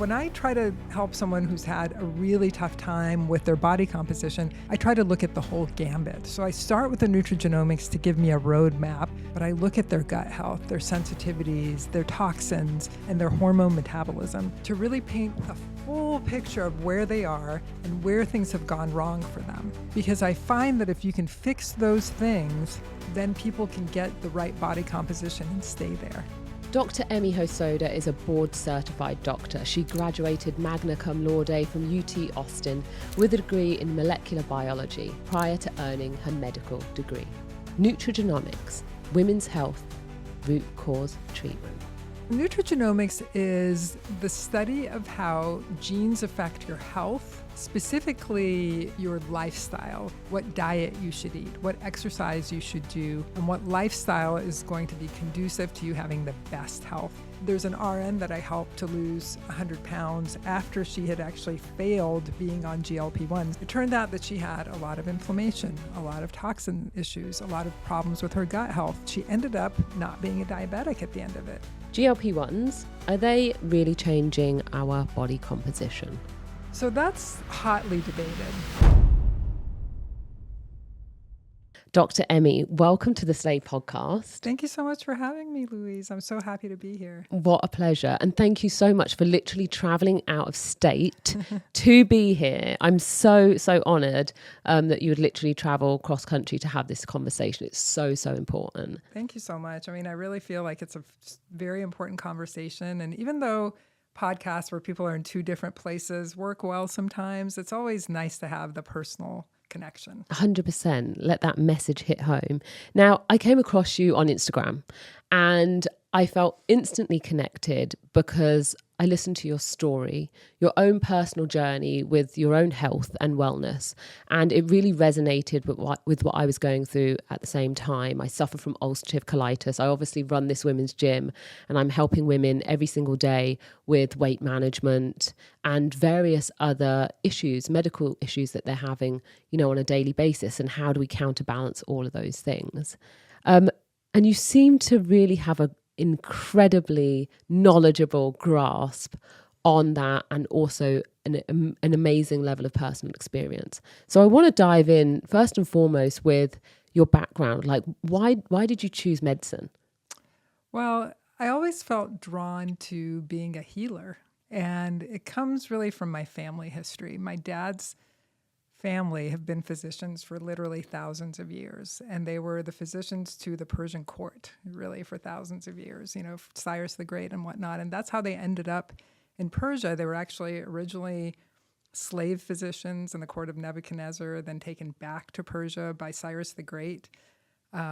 when I try to help someone who's had a really tough time with their body composition, I try to look at the whole gambit. So I start with the nutrigenomics to give me a roadmap, but I look at their gut health, their sensitivities, their toxins, and their hormone metabolism to really paint a full picture of where they are and where things have gone wrong for them. Because I find that if you can fix those things, then people can get the right body composition and stay there. Dr. Emi Hosoda is a board-certified doctor. She graduated magna cum laude from UT Austin with a degree in molecular biology prior to earning her medical degree. Nutrigenomics, women's health, root cause treatment. Nutrigenomics is the study of how genes affect your health, specifically your lifestyle, what diet you should eat, what exercise you should do, and what lifestyle is going to be conducive to you having the best health. There's an RN that I helped to lose 100 pounds after she had actually failed being on GLP-1s. It turned out that she had a lot of inflammation, a lot of toxin issues, a lot of problems with her gut health. She ended up not being a diabetic at the end of it. GLP-1s, are they really changing our body composition? So that's hotly debated. Dr. Emi, welcome to the Slay podcast. Thank you so much for having me, Louise. I'm so happy to be here. What a pleasure. And thank you so much for literally traveling out of state to be here. I'm so honored that you would literally travel cross country to have this conversation. It's so important. Thank you so much. I mean, I really feel like it's a very important conversation. And even though podcasts where people are in two different places work well sometimes, it's always nice to have the personal connection. 100%. Let that message hit home. Now, I came across you on Instagram and I felt instantly connected because I listened to your story, your own personal journey with your own health and wellness. And it really resonated with what I was going through at the same time. I suffer from ulcerative colitis. I obviously run this women's gym and I'm helping women every single day with weight management and various other issues, medical issues that they're having, on a daily basis. And how do we counterbalance all of those things? And you seem to really have an incredibly knowledgeable grasp on that and also an amazing level of personal experience. So I want to dive in first and foremost with your background. Like, why did you choose medicine? Well, I always felt drawn to being a healer, and it comes really from my family history. My dad's family have been physicians for literally thousands of years, and they were the physicians to the Persian court, really, for thousands of years, Cyrus the Great and whatnot. And that's how they ended up in Persia. They were actually originally slave physicians in the court of Nebuchadnezzar, then taken back to Persia by Cyrus the Great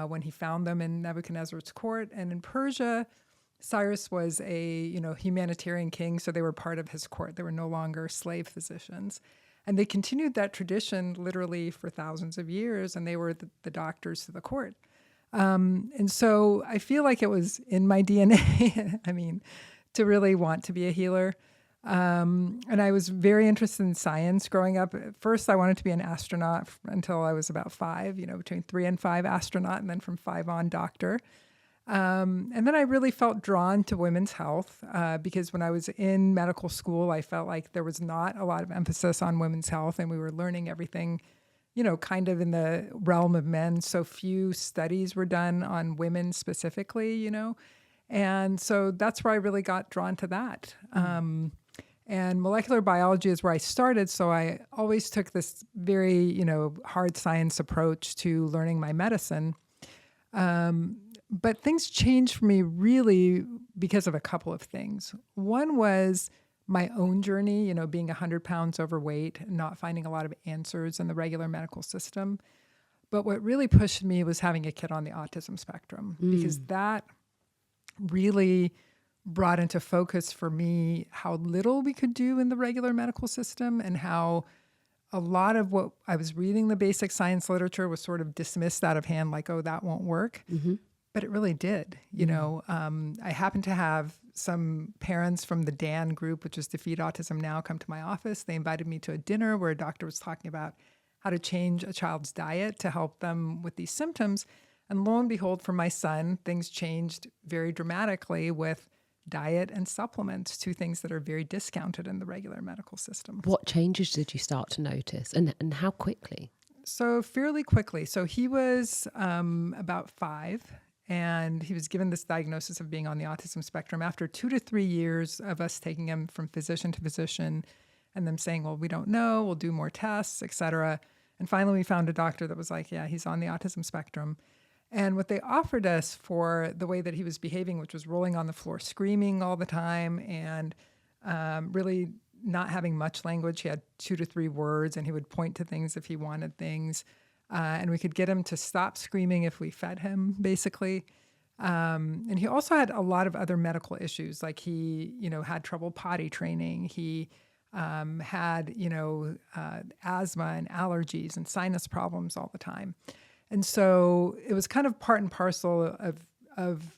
when he found them in Nebuchadnezzar's court. And in Persia, Cyrus was a humanitarian king, so they were part of his court. They were no longer slave physicians. And they continued that tradition literally for thousands of years, and they were the doctors to the court. And so I feel like it was in my DNA, to really want to be a healer. And I was very interested in science growing up. At first, I wanted to be an astronaut until I was about 5, between 3 and 5 astronaut, and then from 5 on doctor. And then I really felt drawn to women's health because when I was in medical school, I felt like there was not a lot of emphasis on women's health, and we were learning everything, kind of in the realm of men. So few studies were done on women specifically, and so that's where I really got drawn to that. And molecular biology is where I started, so I always took this very, hard science approach to learning my medicine. But things changed for me really because of a couple of things. One was my own journey, being 100 pounds overweight and not finding a lot of answers in the regular medical system. But what really pushed me was having a kid on the autism spectrum, because that really brought into focus for me how little we could do in the regular medical system, and how a lot of what I was reading, the basic science literature, was sort of dismissed out of hand, like, oh, that won't work. Mm-hmm. But it really did. I happened to have some parents from the DAN group, which is Defeat Autism Now, come to my office. They invited me to a dinner where a doctor was talking about how to change a child's diet to help them with these symptoms. And lo and behold, for my son, things changed very dramatically with diet and supplements, two things that are very discounted in the regular medical system. What changes did you start to notice, and how quickly? So fairly quickly. So he was about 5, and he was given this diagnosis of being on the autism spectrum after 2 to 3 years of us taking him from physician to physician and them saying, well, we don't know, we'll do more tests, et cetera. And finally, we found a doctor that was like, yeah, he's on the autism spectrum. And what they offered us for the way that he was behaving, which was rolling on the floor, screaming all the time, and really not having much language. He had 2 to 3 words, and he would point to things if he wanted things. And we could get him to stop screaming if we fed him, basically. And he also had a lot of other medical issues, like he, had trouble potty training. He had, asthma and allergies and sinus problems all the time. And so it was kind of part and parcel of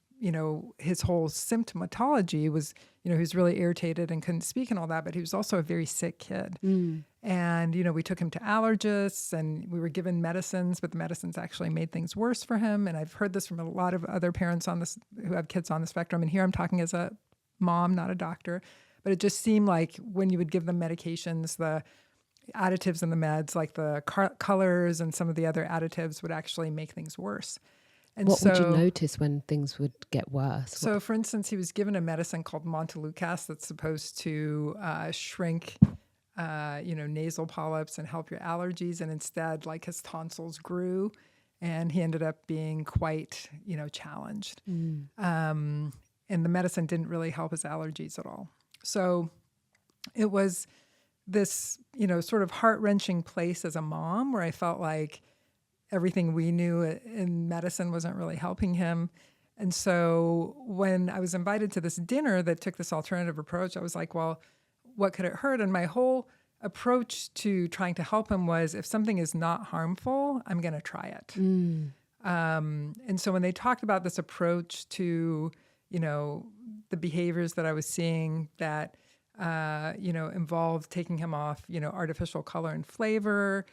his whole symptomatology was, he was really irritated and couldn't speak and all that, but he was also a very sick kid. And, we took him to allergists and we were given medicines, but the medicines actually made things worse for him. And I've heard this from a lot of other parents on this who have kids on the spectrum. And here I'm talking as a mom, not a doctor, but it just seemed like when you would give them medications, the additives in the meds, like the colors and some of the other additives, would actually make things worse. And what would you notice when things would get worse? So, for instance, he was given a medicine called Montelukast that's supposed to shrink, nasal polyps and help your allergies. And instead, like, his tonsils grew, and he ended up being quite, challenged. And the medicine didn't really help his allergies at all. So it was this, sort of heart-wrenching place as a mom where I felt like everything we knew in medicine wasn't really helping him. And so when I was invited to this dinner that took this alternative approach, I was like, well, what could it hurt? And my whole approach to trying to help him was, if something is not harmful, I'm going to try it. And so when they talked about this approach to, the behaviors that I was seeing that involved taking him off, artificial color and flavor,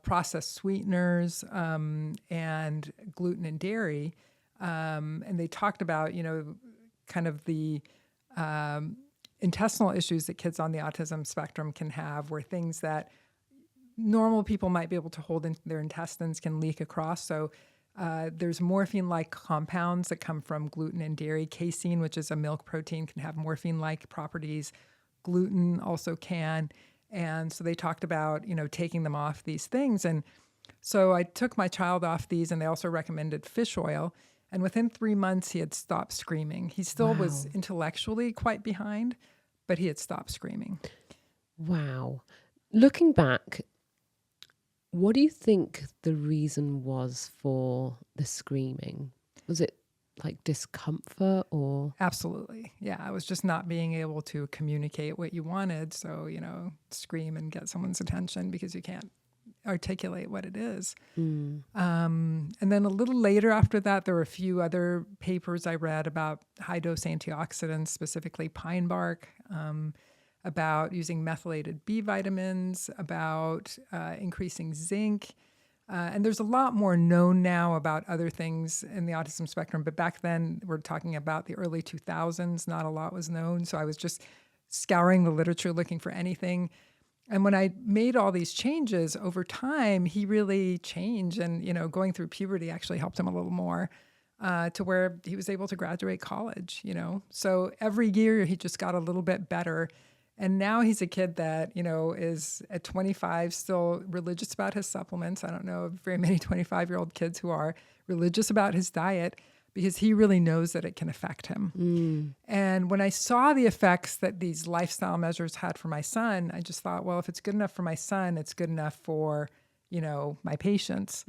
processed sweeteners, and gluten and dairy. And they talked about, kind of the intestinal issues that kids on the autism spectrum can have, where things that normal people might be able to hold in their intestines can leak across. So there's morphine-like compounds that come from gluten and dairy. Casein, which is a milk protein, can have morphine-like properties. Gluten also can. And so they talked about, taking them off these things. And so I took my child off these, and they also recommended fish oil. And within 3 months, he had stopped screaming. He still was intellectually quite behind, but he had stopped screaming. Wow. Looking back, what do you think the reason was for the screaming? Was it like discomfort or? Absolutely. Yeah. I was just not being able to communicate what you wanted. So, scream and get someone's attention because you can't articulate what it is. And then a little later after that, there were a few other papers I read about high-dose antioxidants, specifically pine bark, about using methylated B vitamins, about increasing zinc. And there's a lot more known now about other things in the autism spectrum. But back then, we're talking about the early 2000s, not a lot was known. So I was just scouring the literature looking for anything. And when I made all these changes over time, he really changed. And, going through puberty actually helped him a little more to where he was able to graduate college, So every year he just got a little bit better. And now he's a kid that, is at 25 still religious about his supplements. I don't know of very many 25-year-old kids who are religious about his diet because he really knows that it can affect him. And when I saw the effects that these lifestyle measures had for my son, I just thought, well, if it's good enough for my son, it's good enough for, my patients.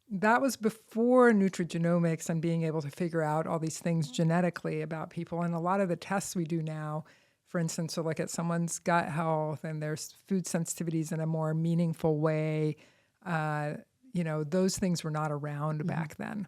That was before nutrigenomics and being able to figure out all these things genetically about people. And a lot of the tests we do now, for instance, to look at someone's gut health and their food sensitivities in a more meaningful way, those things were not around back then.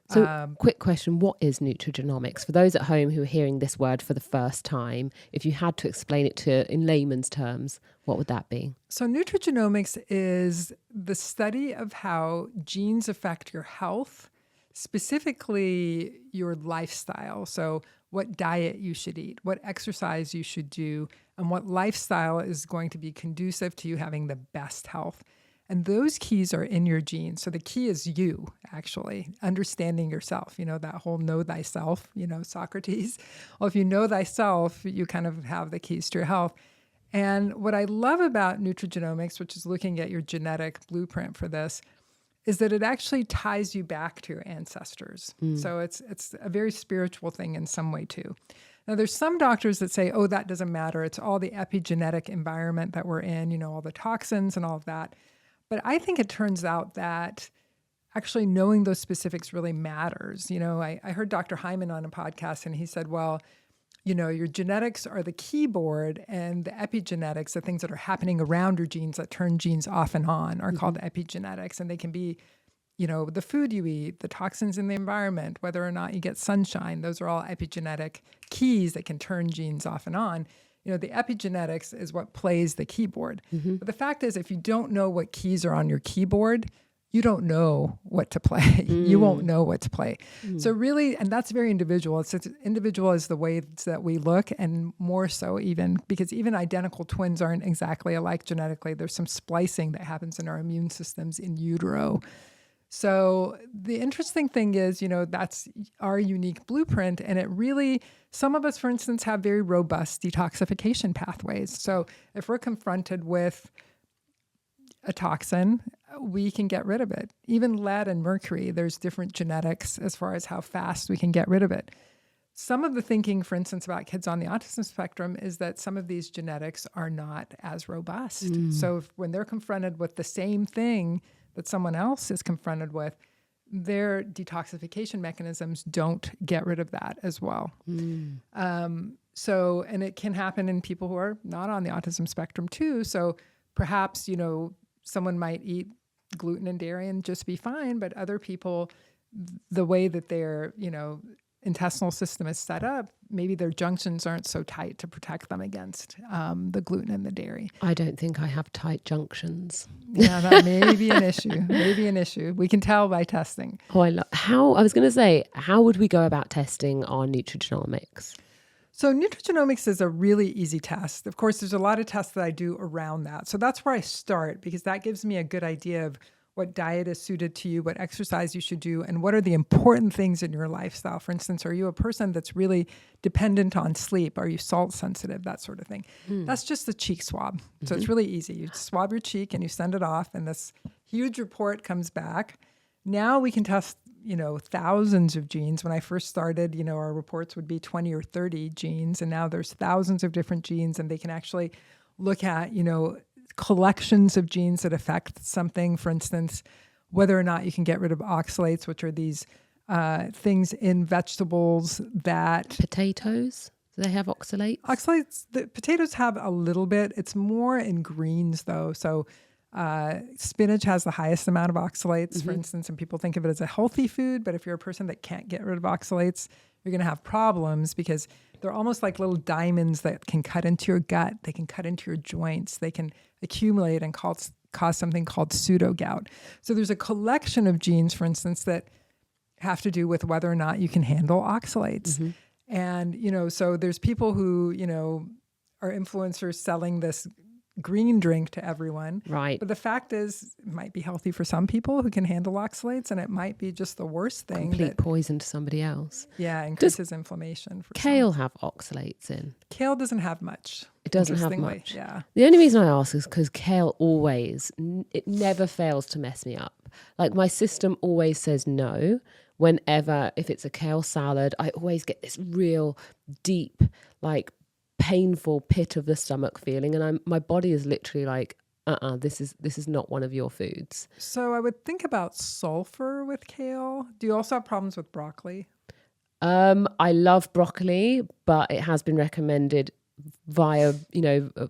So quick question, what is nutrigenomics? For those at home who are hearing this word for the first time, if you had to explain it in layman's terms, what would that be? So nutrigenomics is the study of how genes affect your health, specifically your lifestyle. So what diet you should eat, what exercise you should do, and what lifestyle is going to be conducive to you having the best health. And those keys are in your genes. So the key is you, actually, understanding yourself. That whole know thyself, Socrates. Well, if you know thyself, you kind of have the keys to your health. And what I love about nutrigenomics, which is looking at your genetic blueprint for this, is that it actually ties you back to your ancestors. So it's a very spiritual thing in some way too. Now, there's some doctors that say, oh, that doesn't matter. It's all the epigenetic environment that we're in, all the toxins and all of that. But I think it turns out that actually knowing those specifics really matters. I heard Dr. Hyman on a podcast, and he said, well, your genetics are the keyboard, and the epigenetics, the things that are happening around your genes that turn genes off and on, are called epigenetics. And they can be, the food you eat, the toxins in the environment, whether or not you get sunshine. Those are all epigenetic keys that can turn genes off and on. The epigenetics is what plays the keyboard. But the fact is, if you don't know what keys are on your keyboard, you don't know what to play. You won't know what to play. So really, and that's very individual. It's individual is the way that we look, and more so even because even identical twins aren't exactly alike genetically. There's some splicing that happens in our immune systems in utero. So the interesting thing is, that's our unique blueprint. And it really, some of us, for instance, have very robust detoxification pathways. So if we're confronted with a toxin, we can get rid of it. Even lead and mercury, there's different genetics as far as how fast we can get rid of it. Some of the thinking, for instance, about kids on the autism spectrum is that some of these genetics are not as robust. So when they're confronted with the same thing that someone else is confronted with, their detoxification mechanisms don't get rid of that as well. And it can happen in people who are not on the autism spectrum too. So perhaps, someone might eat gluten and dairy and just be fine, but other people, the way that their, intestinal system is set up, maybe their junctions aren't so tight to protect them against the gluten and the dairy. I don't think I have tight junctions. Yeah, that may be an issue. Maybe an issue. We can tell by testing. Oh, I was going to say, how would we go about testing our nutrigenomics? So nutrigenomics is a really easy test. Of course, there's a lot of tests that I do around that. So that's where I start, because that gives me a good idea of what diet is suited to you, what exercise you should do, and what are the important things in your lifestyle. For instance, are you a person that's really dependent on sleep? Are you salt sensitive? That sort of thing. That's just the cheek swab. So it's really easy. You swab your cheek and you send it off, and this huge report comes back. Now we can test, thousands of genes. When I first started, our reports would be 20 or 30 genes, and now there's thousands of different genes, and they can actually look at, collections of genes that affect something. For instance, whether or not you can get rid of oxalates, which are these things in vegetables that... Potatoes, do they have oxalates? Oxalates, the potatoes have a little bit. It's more in greens, though. So spinach has the highest amount of oxalates, for instance, and people think of it as a healthy food. But if you're a person that can't get rid of oxalates, you're going to have problems, because they're almost like little diamonds that can cut into your gut. They can cut into your joints. They can accumulate and cause something called pseudo-gout. So there's a collection of genes, for instance, that have to do with whether or not you can handle oxalates. And, so there's people who, are influencers selling this green drink to everyone. Right. But the fact is, it might be healthy for some people who can handle oxalates, and it might be just the worst thing. Complete poison to somebody else. Yeah, increases inflammation. For kale have oxalates in? Kale doesn't have much. It doesn't have much. Yeah. The only reason I ask is because kale it never fails to mess me up. Like, my system always says no. Whenever, if it's a kale salad, I always get this real deep, painful pit of the stomach feeling, and my body is literally like, this is not one of your foods. So I would think about sulfur with kale. Do you also have problems with broccoli? I love broccoli, but it has been recommended via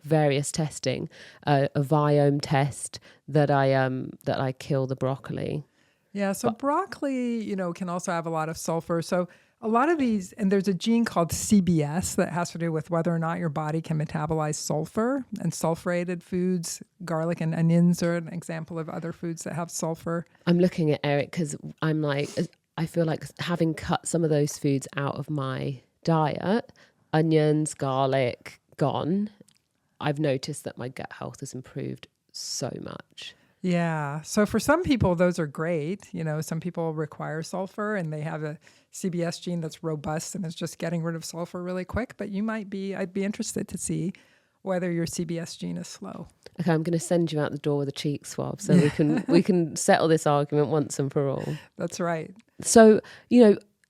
various testing, a Viome test, that I kill the broccoli. Yeah, so broccoli, can also have a lot of sulfur. So a lot of these, and there's a gene called CBS that has to do with whether or not your body can metabolize sulfur, and sulfurated foods, garlic and onions are an example of other foods that have sulfur. I'm looking at Eric because I'm like, I feel like having cut some of those foods out of my diet, onions, garlic, gone, I've noticed that my gut health has improved so much. Yeah. So for some people, those are great. Some people require sulfur and they have a CBS gene that's robust and is just getting rid of sulfur really quick. But I'd be interested to see whether your CBS gene is slow. Okay, I'm going to send you out the door with a cheek swab so we can settle this argument once and for all. That's right. So,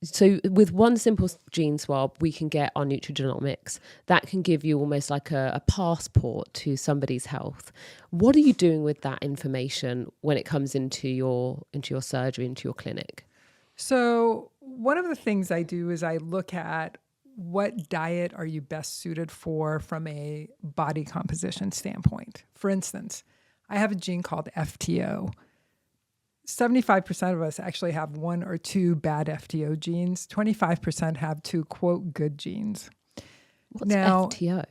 so with one simple gene swab, we can get our nutrigenomics. That can give you almost like a passport to somebody's health. What are you doing with that information when it comes into your surgery, into your clinic? So one of the things I do is I look at what diet are you best suited for from a body composition standpoint. For instance, I have a gene called FTO. 75% of us actually have one or two bad FTO genes. 25% have two, quote, good genes. What's FTO?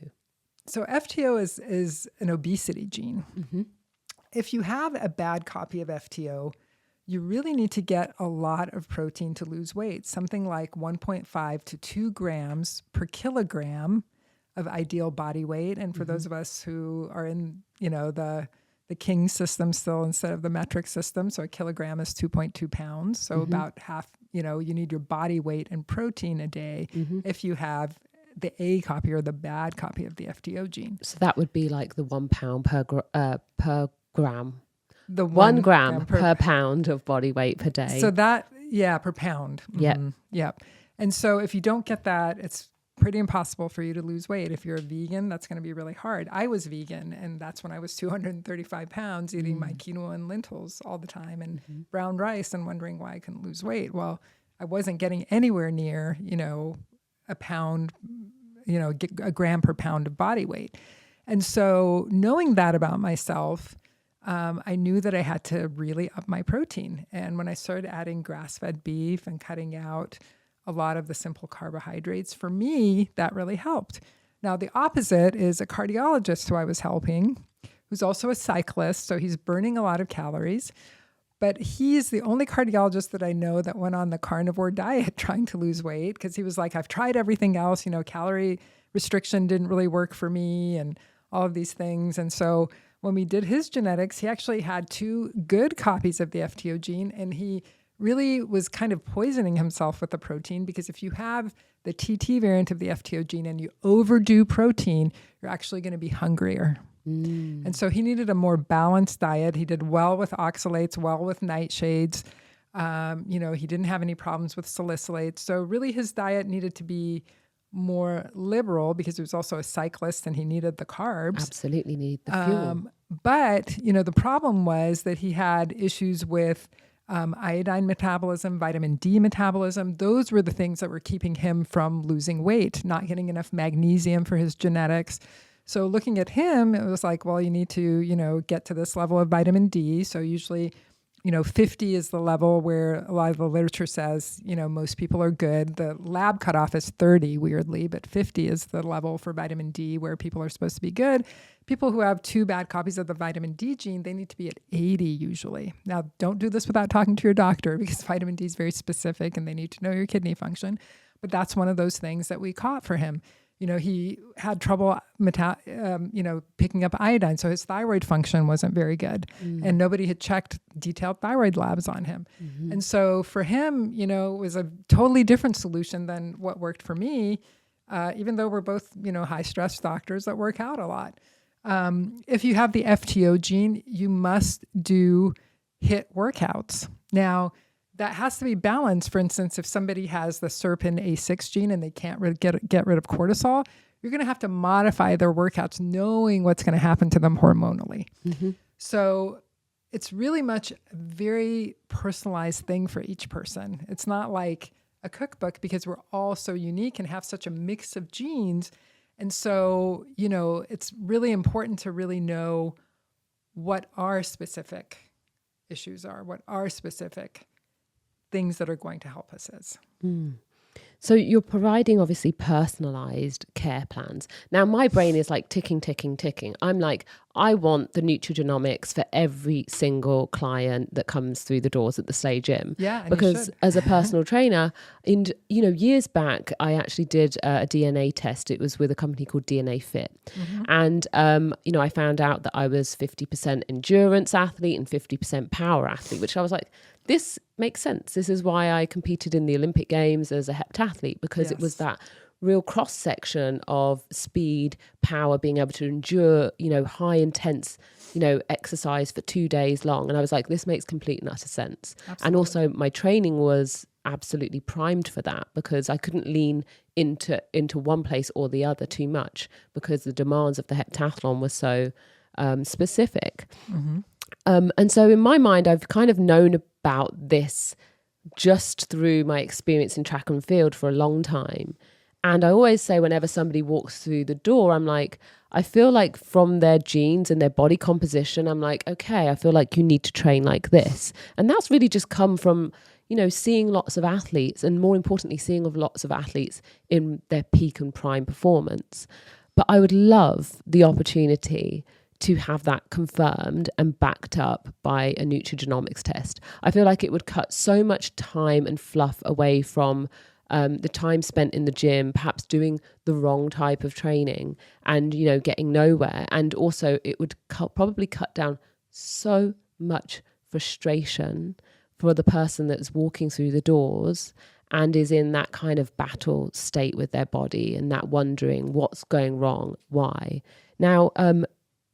So FTO is an obesity gene. Mm-hmm. If you have a bad copy of FTO, you really need to get a lot of protein to lose weight, something like 1.5 to 2 grams per kilogram of ideal body weight. And for those of us who are in, the King system still instead of the metric system, so a kilogram is 2.2 pounds. So about half, you need your body weight in protein a day if you have the A copy or the bad copy of the FTO gene. So that would be like the 1 pound per gram. The 1 gram per pound of body weight per day. So per pound. Yeah. Yep. And so if you don't get that, it's pretty impossible for you to lose weight. If you're a vegan, that's going to be really hard. I was vegan, and that's when I was 235 pounds eating my quinoa and lentils all the time and brown rice and wondering why I couldn't lose weight. Well, I wasn't getting anywhere near, a pound, a gram per pound of body weight. And so knowing that about myself, I knew that I had to really up my protein. And when I started adding grass-fed beef and cutting out a lot of the simple carbohydrates, for me, that really helped. Now, the opposite is a cardiologist who I was helping, who's also a cyclist, so he's burning a lot of calories. But he's the only cardiologist that I know that went on the carnivore diet trying to lose weight, because he was like, I've tried everything else, calorie restriction didn't really work for me and all of these things. And so when we did his genetics, he actually had 2 good copies of the FTO gene, and he really was kind of poisoning himself with the protein, because if you have the TT variant of the FTO gene and you overdo protein, you're actually going to be hungrier. And so he needed a more balanced diet. He did well with oxalates, well with nightshades. He didn't have any problems with salicylates. So really his diet needed to be more liberal, because he was also a cyclist and he needed the carbs. Absolutely need the fuel. But, the problem was that he had issues with iodine metabolism, vitamin D metabolism. Those were the things that were keeping him from losing weight, not getting enough magnesium for his genetics. So looking at him, it was like, well, you need to, get to this level of vitamin D. So usually, 50 is the level where a lot of the literature says, most people are good. The lab cutoff is 30, weirdly, but 50 is the level for vitamin D where people are supposed to be good. People who have 2 bad copies of the vitamin D gene, they need to be at 80 usually. Now, don't do this without talking to your doctor, because vitamin D is very specific and they need to know your kidney function. But that's one of those things that we caught for him. He had trouble, picking up iodine, so his thyroid function wasn't very good, and nobody had checked detailed thyroid labs on him. And so for him, it was a totally different solution than what worked for me, even though we're both, high stress doctors that work out a lot. If you have the FTO gene, you must do HIIT workouts. Now, that has to be balanced. For instance, if somebody has the SERPIN A6 gene and they can't get rid of cortisol, you're going to have to modify their workouts knowing what's going to happen to them hormonally. So it's really much a very personalized thing for each person. It's not like a cookbook, because we're all so unique and have such a mix of genes. And so, it's really important to really know what our specific issues are, what our specific things that are going to help us is. So you're providing obviously personalized care plans. Now my brain is like ticking, ticking, ticking. I'm like, I want the Nutrigenomics for every single client that comes through the doors at the Slay Gym. Yeah, and because as a personal trainer, years back, I actually did a DNA test. It was with a company called DNA Fit. And, I found out that I was 50% endurance athlete and 50% power athlete, which I was like, this makes sense. This is why I competed in the Olympic Games as a heptathlete, because it was that real cross section of speed, power, being able to endure, high intense, exercise for 2 days long. And I was like, this makes complete and utter sense. Absolutely. And also my training was absolutely primed for that, because I couldn't lean into one place or the other too much, because the demands of the heptathlon were so specific. And so in my mind, I've kind of known about this just through my experience in track and field for a long time. And I always say, whenever somebody walks through the door, I'm like, I feel like from their genes and their body composition, I'm like, okay, I feel like you need to train like this. And that's really just come from, seeing lots of athletes, and more importantly, seeing of lots of athletes in their peak and prime performance. But I would love the opportunity to have that confirmed and backed up by a nutrigenomics test. I feel like it would cut so much time and fluff away from the time spent in the gym, perhaps doing the wrong type of training and, getting nowhere. And also it would probably cut down so much frustration for the person that's walking through the doors and is in that kind of battle state with their body and that wondering what's going wrong, why. Now,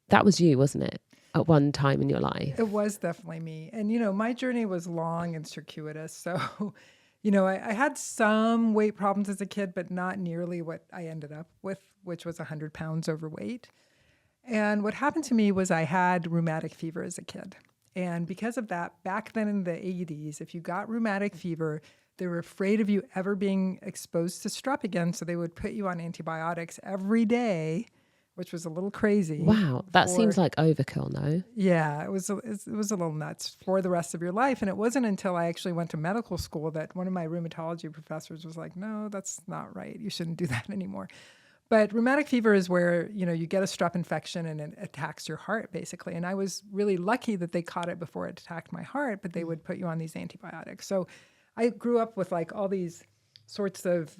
that was you, wasn't it, at one time in your life? It was definitely me. And, my journey was long and circuitous. So, I had some weight problems as a kid, but not nearly what I ended up with, which was 100 pounds overweight. And what happened to me was I had rheumatic fever as a kid. And because of that, back then in the 80s, if you got rheumatic fever, they were afraid of you ever being exposed to strep again. So they would put you on antibiotics every day, which was a little crazy. Wow, that seems like overkill, no? Yeah, it was a little nuts for the rest of your life. And it wasn't until I actually went to medical school that one of my rheumatology professors was like, no, that's not right. You shouldn't do that anymore. But rheumatic fever is where, you get a strep infection and it attacks your heart, basically. And I was really lucky that they caught it before it attacked my heart, but they would put you on these antibiotics. So I grew up with like all these sorts of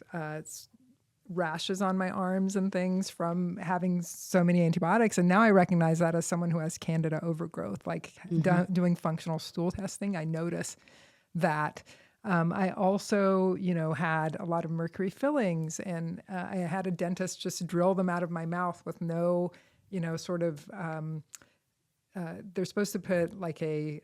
rashes on my arms and things from having so many antibiotics. And now I recognize that as someone who has candida overgrowth, like doing functional stool testing, I notice that. I also, had a lot of mercury fillings, and I had a dentist just drill them out of my mouth with no, they're supposed to put like a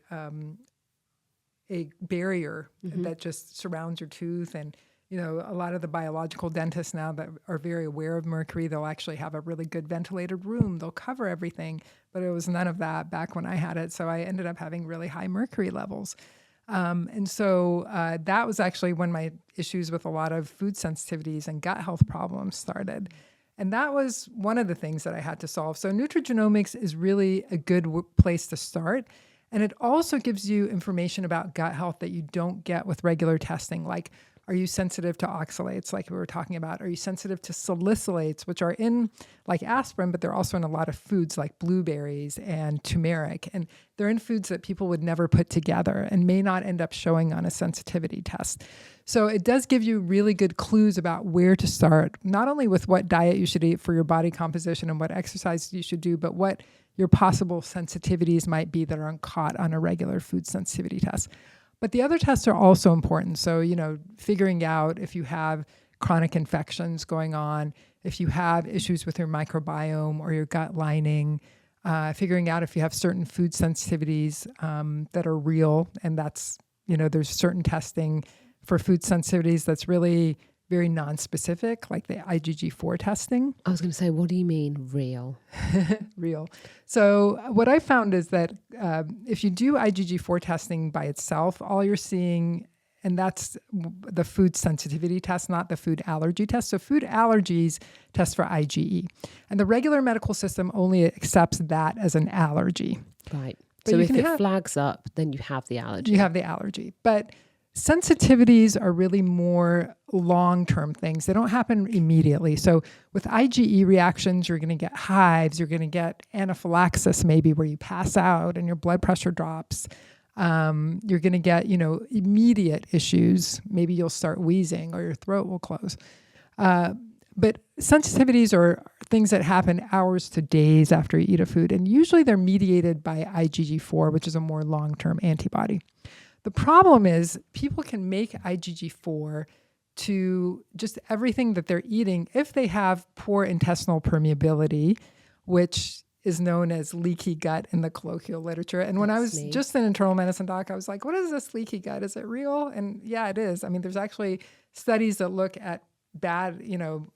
barrier that just surrounds your tooth. And a lot of the biological dentists now that are very aware of mercury, they'll actually have a really good ventilated room. They'll cover everything, but it was none of that back when I had it. So I ended up having really high mercury levels. And so that was actually when my issues with a lot of food sensitivities and gut health problems started. And that was one of the things that I had to solve. So nutrigenomics is really a good place to start. And it also gives you information about gut health that you don't get with regular testing, like, are you sensitive to oxalates, like we were talking about? Are you sensitive to salicylates, which are in like aspirin, but they're also in a lot of foods like blueberries and turmeric. And they're in foods that people would never put together and may not end up showing on a sensitivity test. So it does give you really good clues about where to start, not only with what diet you should eat for your body composition and what exercise you should do, but what your possible sensitivities might be that aren't caught on a regular food sensitivity test. But the other tests are also important. So, figuring out if you have chronic infections going on, if you have issues with your microbiome or your gut lining, figuring out if you have certain food sensitivities that are real. And that's, there's certain testing for food sensitivities that's really very non-specific, like the IgG4 testing. I was going to say, what do you mean real? Real. So what I found is that if you do IgG4 testing by itself, all you're seeing, and that's the food sensitivity test, not the food allergy test. So food allergies test for IgE. And the regular medical system only accepts that as an allergy. Right. But so if it flags up, then you have the allergy. You have the allergy. But Sensitivities are really more long-term things. They don't happen immediately. So with IgE reactions, you're going to get hives, you're going to get anaphylaxis maybe where you pass out and your blood pressure drops. You're going to get, immediate issues. Maybe you'll start wheezing or your throat will close. But sensitivities are things that happen hours to days after you eat a food. And usually they're mediated by IgG4, which is a more long-term antibody. The problem is people can make IgG4 to just everything that they're eating if they have poor intestinal permeability, which is known as leaky gut in the colloquial literature. And when I was just an internal medicine doc, I was like, what is this leaky gut? Is it real? And yeah, it is. I mean, there's actually studies that look at bad,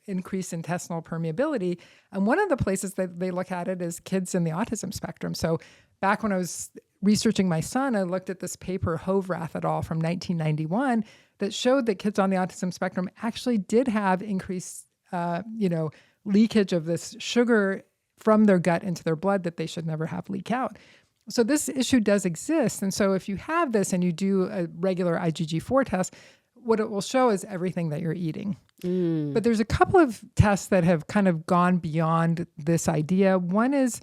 increased intestinal permeability. And one of the places that they look at it is kids in the autism spectrum. So back when I was researching my son, I looked at this paper, Hovrath et al. From 1991, that showed that kids on the autism spectrum actually did have increased, leakage of this sugar from their gut into their blood that they should never have leak out. So this issue does exist. And so if you have this and you do a regular IgG4 test, what it will show is everything that you're eating. But there's a couple of tests that have kind of gone beyond this idea. One is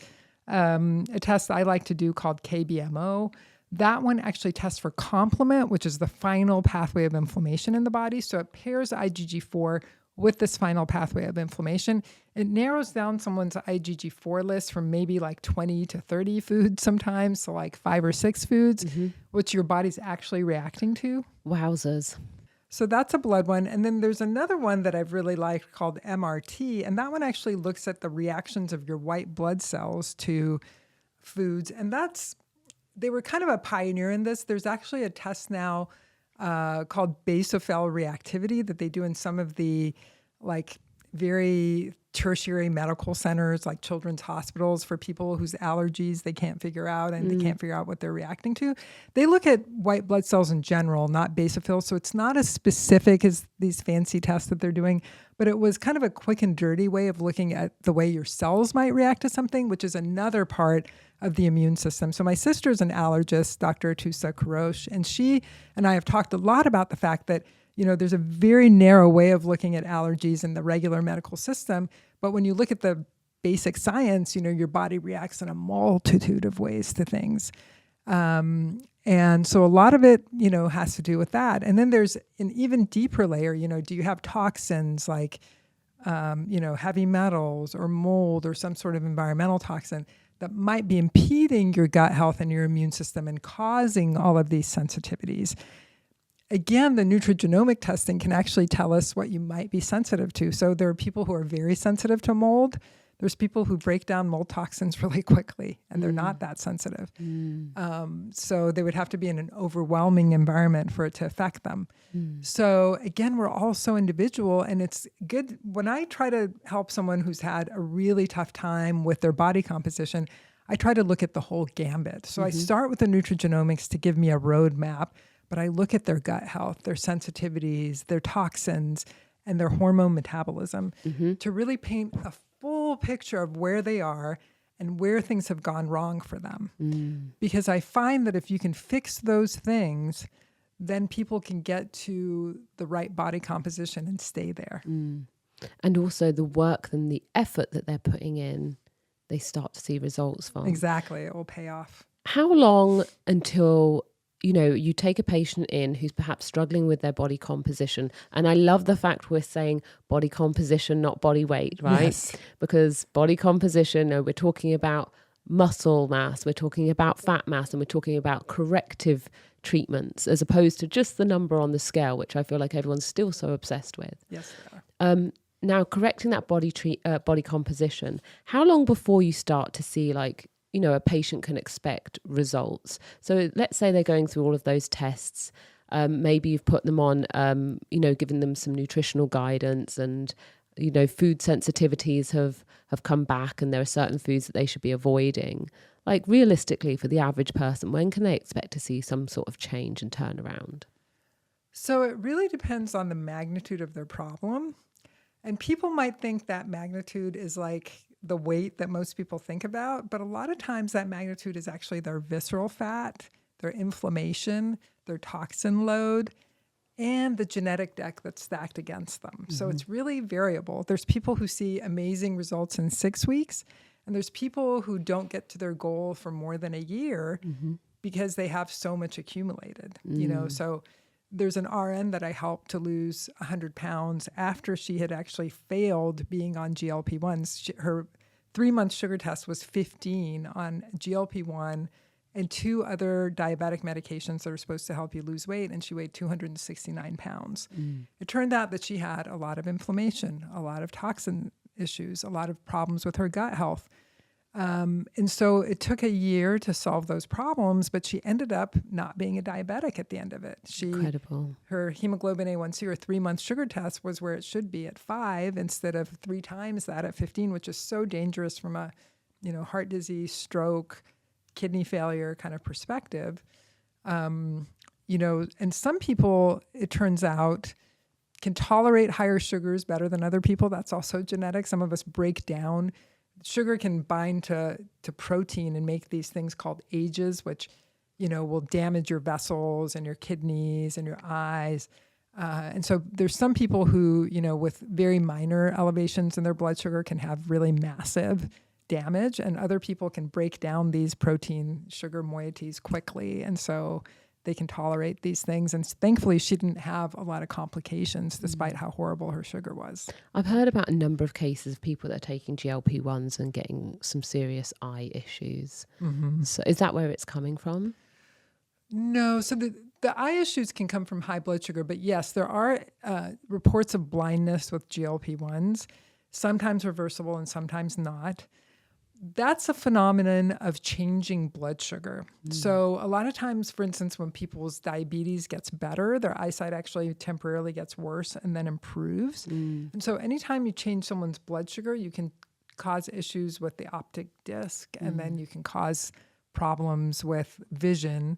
a test I like to do called KBMO. That one actually tests for complement, which is the final pathway of inflammation in the body. So it pairs IgG4 with this final pathway of inflammation. It narrows down someone's IgG4 list from maybe like 20 to 30 foods sometimes, so like 5 or 6 foods, which your body's actually reacting to. Wowzers. So that's a blood one. And then there's another one that I've really liked called MRT. And that one actually looks at the reactions of your white blood cells to foods. And they were kind of a pioneer in this. There's actually a test now called basophil reactivity that they do in some of the very tertiary medical centers, like children's hospitals, for people whose allergies they can't figure out and they can't figure out what they're reacting to. They look at white blood cells in general, not basophils. So it's not as specific as these fancy tests that they're doing, but it was kind of a quick and dirty way of looking at the way your cells might react to something, which is another part of the immune system. So my sister's an allergist, Dr. Atusa Kurosh, and she and I have talked a lot about the fact that there's a very narrow way of looking at allergies in the regular medical system. But when you look at the basic science, your body reacts in a multitude of ways to things. And so a lot of it, has to do with that. And then there's an even deeper layer, do you have toxins like, heavy metals or mold or some sort of environmental toxin that might be impeding your gut health and your immune system and causing all of these sensitivities? Again, the nutrigenomic testing can actually tell us what you might be sensitive to. So there are people who are very sensitive to mold. There's people who break down mold toxins really quickly, and they're not that sensitive. So they would have to be in an overwhelming environment for it to affect them. So again, we're all so individual, and it's good. When I try to help someone who's had a really tough time with their body composition, I try to look at the whole gambit. So I start with the nutrigenomics to give me a roadmap, but I look at their gut health, their sensitivities, their toxins, and their hormone metabolism to really paint a full picture of where they are and where things have gone wrong for them. Because I find that if you can fix those things, then people can get to the right body composition and stay there. And also the work and the effort that they're putting in, they start to see results from. Exactly. It will pay off. How long until you take a patient in who's perhaps struggling with their body composition? And I love the fact we're saying body composition, not body weight, right? Yes. Because body composition, we're talking about muscle mass, we're talking about fat mass, and we're talking about corrective treatments as opposed to just the number on the scale, which I feel like everyone's still so obsessed with. Yes, they are. Now, correcting that body composition, how long before you start to see a patient can expect results? So let's say they're going through all of those tests. Maybe you've put them on, given them some nutritional guidance and, food sensitivities have come back and there are certain foods that they should be avoiding. Like realistically for the average person, when can they expect to see some sort of change and turnaround? So it really depends on the magnitude of their problem. And people might think that magnitude is like the weight that most people think about, but a lot of times that magnitude is actually their visceral fat, their inflammation, their toxin load, and the genetic deck that's stacked against them. So it's really variable. There's people who see amazing results in 6 weeks, and there's people who don't get to their goal for more than a year because they have so much accumulated. So there's an RN that I helped to lose 100 pounds after she had actually failed being on GLP-1s. Her 3-month sugar test was 15 on GLP-1 and 2 other diabetic medications that are supposed to help you lose weight, and she weighed 269 pounds. It turned out that she had a lot of inflammation, a lot of toxin issues, a lot of problems with her gut health. And so it took a year to solve those problems, but she ended up not being a diabetic at the end of it. Incredible. Her hemoglobin A1C, or 3-month sugar test, was where it should be at 5 instead of 3 times that at 15, which is so dangerous from a, heart disease, stroke, kidney failure kind of perspective. And some people, it turns out, can tolerate higher sugars better than other people. That's also genetic. Some of us break down. Sugar can bind to protein and make these things called ages, which, will damage your vessels and your kidneys and your eyes. And so there's some people who, with very minor elevations in their blood sugar can have really massive damage, and other people can break down these protein sugar moieties quickly. And so they can tolerate these things. And thankfully, she didn't have a lot of complications despite how horrible her sugar was. I've heard about a number of cases of people that are taking GLP-1s and getting some serious eye issues. So is that where it's coming from? No. So the eye issues can come from high blood sugar. But yes, there are reports of blindness with GLP-1s, sometimes reversible and sometimes not. That's a phenomenon of changing blood sugar. So a lot of times, for instance, when people's diabetes gets better, their eyesight actually temporarily gets worse and then improves. And so anytime you change someone's blood sugar, you can cause issues with the optic disc, and then you can cause problems with vision.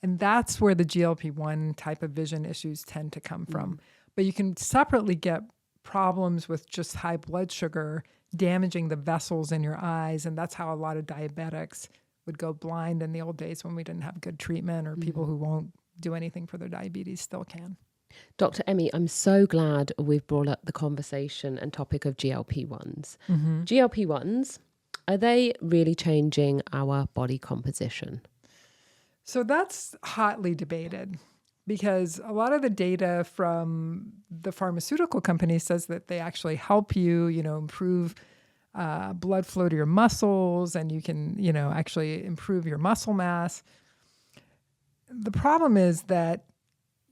And that's where the GLP-1 type of vision issues tend to come from. But you can separately get problems with just high blood sugar damaging the vessels in your eyes. And that's how a lot of diabetics would go blind in the old days when we didn't have good treatment, or people who won't do anything for their diabetes still can. Dr. Emi, I'm so glad we've brought up the conversation and topic of GLP-1s. GLP-1s, are they really changing our body composition? So that's hotly debated, because a lot of the data from the pharmaceutical companies says that they actually help you, improve blood flow to your muscles, and you can, actually improve your muscle mass. The problem is that,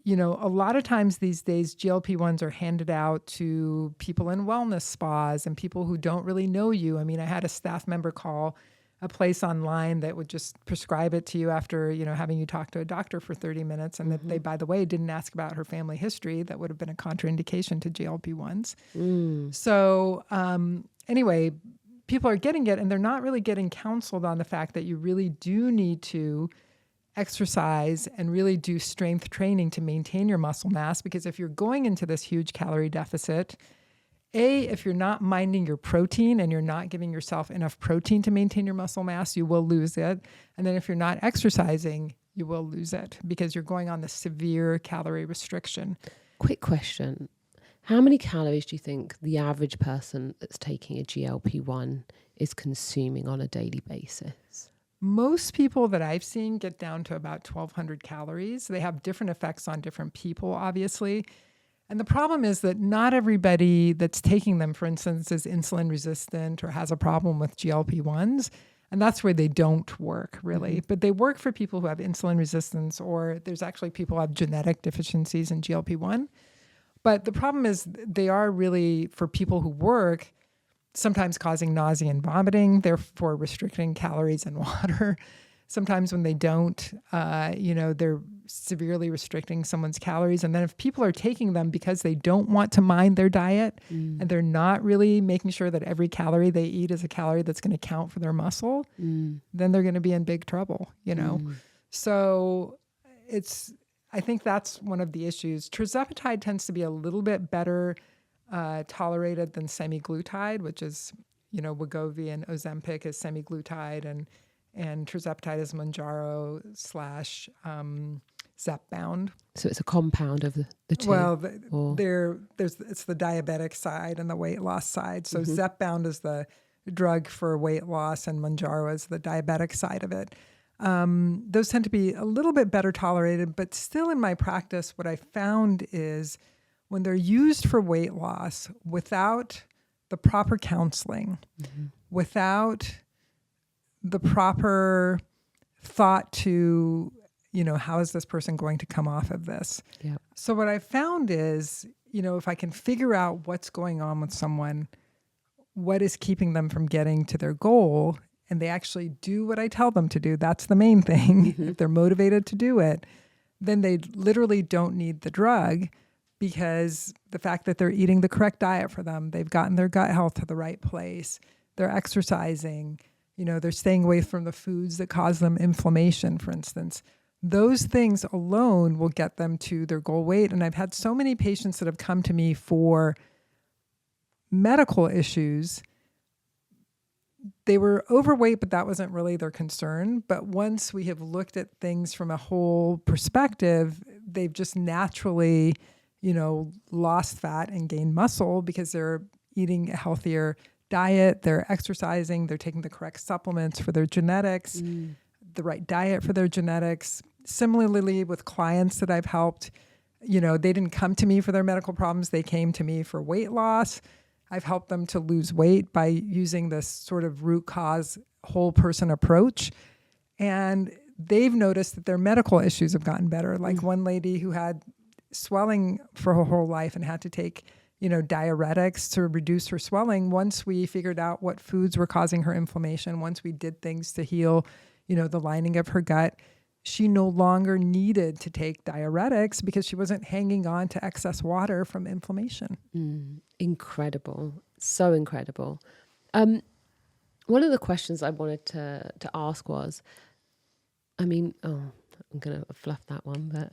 a lot of times these days, GLP-1s are handed out to people in wellness spas and people who don't really know you. I mean, I had a staff member call a place online that would just prescribe it to you after, having you talk to a doctor for 30 minutes. And that they, by the way, didn't ask about her family history. That would have been a contraindication to GLP-1s. So anyway, people are getting it, and they're not really getting counseled on the fact that you really do need to exercise and really do strength training to maintain your muscle mass. Because if you're going into this huge calorie deficit, if you're not minding your protein and you're not giving yourself enough protein to maintain your muscle mass, you will lose it. And then if you're not exercising, you will lose it because you're going on the severe calorie restriction. Quick question. How many calories do you think the average person that's taking a GLP-1 is consuming on a daily basis? Most people that I've seen get down to about 1,200 calories. They have different effects on different people, obviously. And the problem is that not everybody that's taking them, for instance, is insulin resistant or has a problem with GLP-1s. And that's where they don't work, really. But they work for people who have insulin resistance, or there's actually people who have genetic deficiencies in GLP-1. But the problem is they are really, for people who work, sometimes causing nausea and vomiting, therefore restricting calories and water. Sometimes when they don't, they're severely restricting someone's calories. And then if people are taking them because they don't want to mind their diet and they're not really making sure that every calorie they eat is a calorie that's going to count for their muscle, then they're going to be in big trouble, So I think that's one of the issues. Tirzepatide tends to be a little bit better tolerated than semaglutide, which is, Wegovy and Ozempic is semaglutide, and tirzepatide is Mounjaro slash Zepbound. So it's a compound of the two? Well, it's the diabetic side and the weight loss side. So Zepbound is the drug for weight loss and Mounjaro is the diabetic side of it. Those tend to be a little bit better tolerated, but still in my practice, what I found is when they're used for weight loss without the proper counseling, without the proper thought to, how is this person going to come off of this? Yeah. So what I found is, if I can figure out what's going on with someone, what is keeping them from getting to their goal, and they actually do what I tell them to do, that's the main thing. If they're motivated to do it, then they literally don't need the drug, because the fact that they're eating the correct diet for them, they've gotten their gut health to the right place, they're exercising, they're staying away from the foods that cause them inflammation, for instance. Those things alone will get them to their goal weight. And I've had so many patients that have come to me for medical issues. They were overweight, but that wasn't really their concern. But once we have looked at things from a whole perspective, they've just naturally, lost fat and gained muscle because they're eating a healthier diet, they're exercising, they're taking the correct supplements for their genetics, the right diet for their genetics. Similarly, with clients that I've helped, they didn't come to me for their medical problems. They came to me for weight loss. I've helped them to lose weight by using this sort of root cause whole person approach. And they've noticed that their medical issues have gotten better. Like one lady who had swelling for her whole life and had to take, diuretics to reduce her swelling. Once we figured out what foods were causing her inflammation, once we did things to heal, the lining of her gut, she no longer needed to take diuretics because she wasn't hanging on to excess water from inflammation. Incredible. So incredible. One of the questions I wanted to ask was, I'm going to fluff that one, but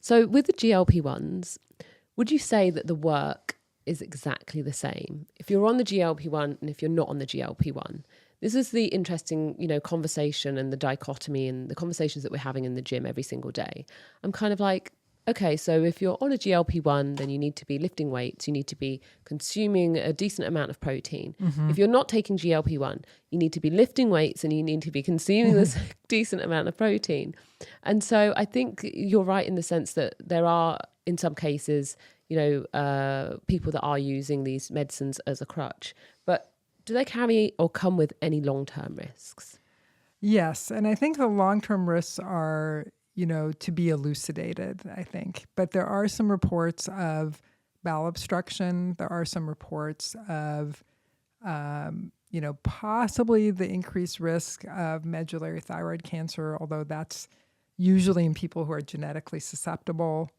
so with the GLP-1s, would you say that the work is exactly the same? If you're on the GLP-1 and if you're not on the GLP-1, this is the interesting, conversation and the dichotomy and the conversations that we're having in the gym every single day. I'm kind of like, okay, so if you're on a GLP-1, then you need to be lifting weights, you need to be consuming a decent amount of protein. If you're not taking GLP-1, you need to be lifting weights and you need to be consuming this decent amount of protein. And so I think you're right in the sense that there are, in some cases, people that are using these medicines as a crutch. But do they carry or come with any long-term risks? Yes. And I think the long-term risks are, to be elucidated, I think. But there are some reports of bowel obstruction. There are some reports of, possibly the increased risk of medullary thyroid cancer, although that's usually in people who are genetically susceptible.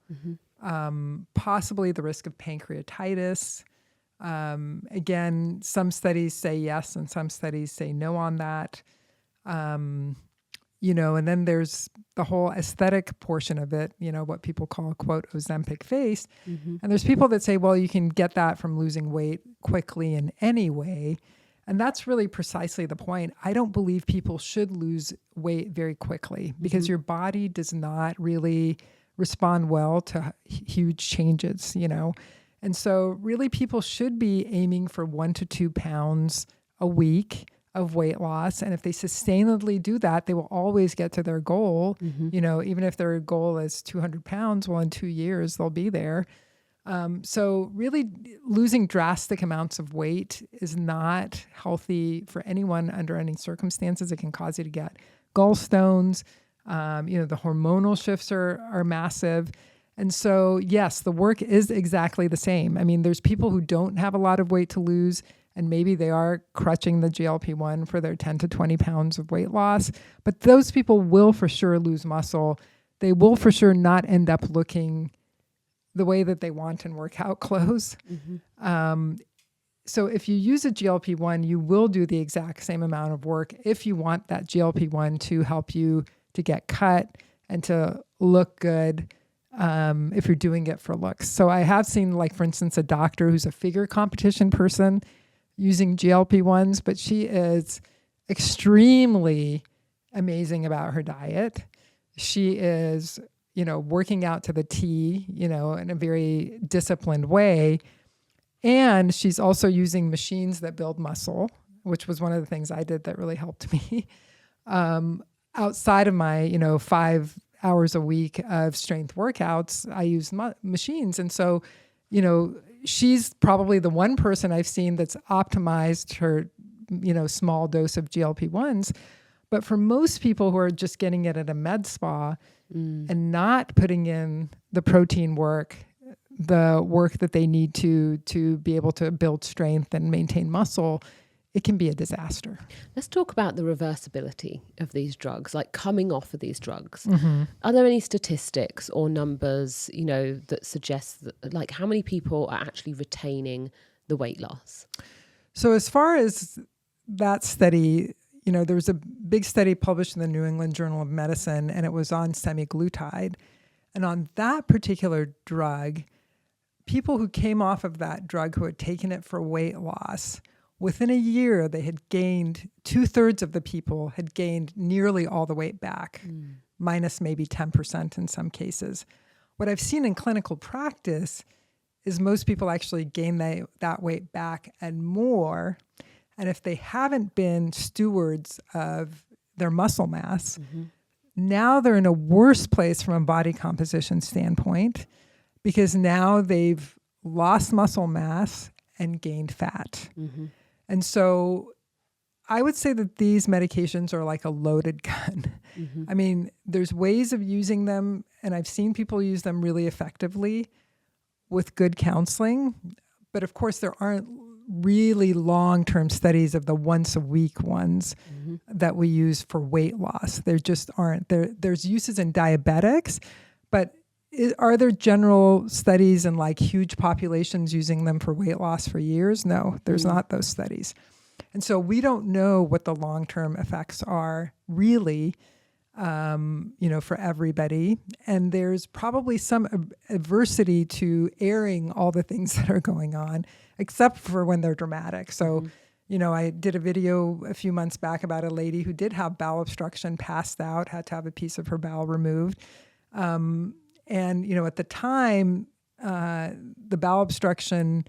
Possibly the risk of pancreatitis. Again, some studies say yes and some studies say no on that. And then there's the whole aesthetic portion of it, what people call, quote, Ozempic face. And there's people that say, well, you can get that from losing weight quickly in any way. And that's really precisely the point. I don't believe people should lose weight very quickly because your body does not really respond well to huge changes, And so really people should be aiming for 1 to 2 pounds a week of weight loss. And if they sustainably do that, they will always get to their goal. Even if their goal is 200 pounds, well, in 2 years, they'll be there. So really losing drastic amounts of weight is not healthy for anyone under any circumstances. It can cause you to get gallstones. The hormonal shifts are massive. And so, yes, the work is exactly the same. I mean, there's people who don't have a lot of weight to lose, and maybe they are crutching the GLP-1 for their 10 to 20 pounds of weight loss. But those people will for sure lose muscle. They will for sure not end up looking the way that they want in workout clothes. So if you use a GLP-1, you will do the exact same amount of work if you want that GLP-1 to help you to get cut and to look good. If you're doing it for looks. So I have seen, like, for instance, a doctor who's a figure competition person using GLP-1s, but she is extremely amazing about her diet. She is, working out to the T, in a very disciplined way. And she's also using machines that build muscle, which was one of the things I did that really helped me. Outside of my, 5 hours a week of strength workouts, I use machines. And so, she's probably the one person I've seen that's optimized her, small dose of GLP-1s. But for most people who are just getting it at a med spa and not putting in the protein work, the work that they need to be able to build strength and maintain muscle, it can be a disaster. Let's talk about the reversibility of these drugs, like coming off of these drugs. Mm-hmm. Are there any statistics or numbers, that suggest that, like, how many people are actually retaining the weight loss? So as far as that study, there was a big study published in the New England Journal of Medicine, and it was on semaglutide. And on that particular drug, people who came off of that drug who had taken it for weight loss, within a year, they had gained, 2/3 of the people had gained nearly all the weight back, minus maybe 10% in some cases. What I've seen in clinical practice is most people actually gain that weight back and more. And if they haven't been stewards of their muscle mass, now they're in a worse place from a body composition standpoint, because now they've lost muscle mass and gained fat. Mm-hmm. And so I would say that these medications are like a loaded gun. Mm-hmm. I mean, there's ways of using them, and I've seen people use them really effectively with good counseling. But of course, there aren't really long-term studies of the once-a-week ones that we use for weight loss. There just aren't. There's uses in diabetics, but are there general studies in like huge populations using them for weight loss for years? No, there's not those studies. And so we don't know what the long-term effects are really, for everybody. And there's probably some adversity to airing all the things that are going on, except for when they're dramatic. So, I did a video a few months back about a lady who did have bowel obstruction, passed out, had to have a piece of her bowel removed. And, at the time, the bowel obstruction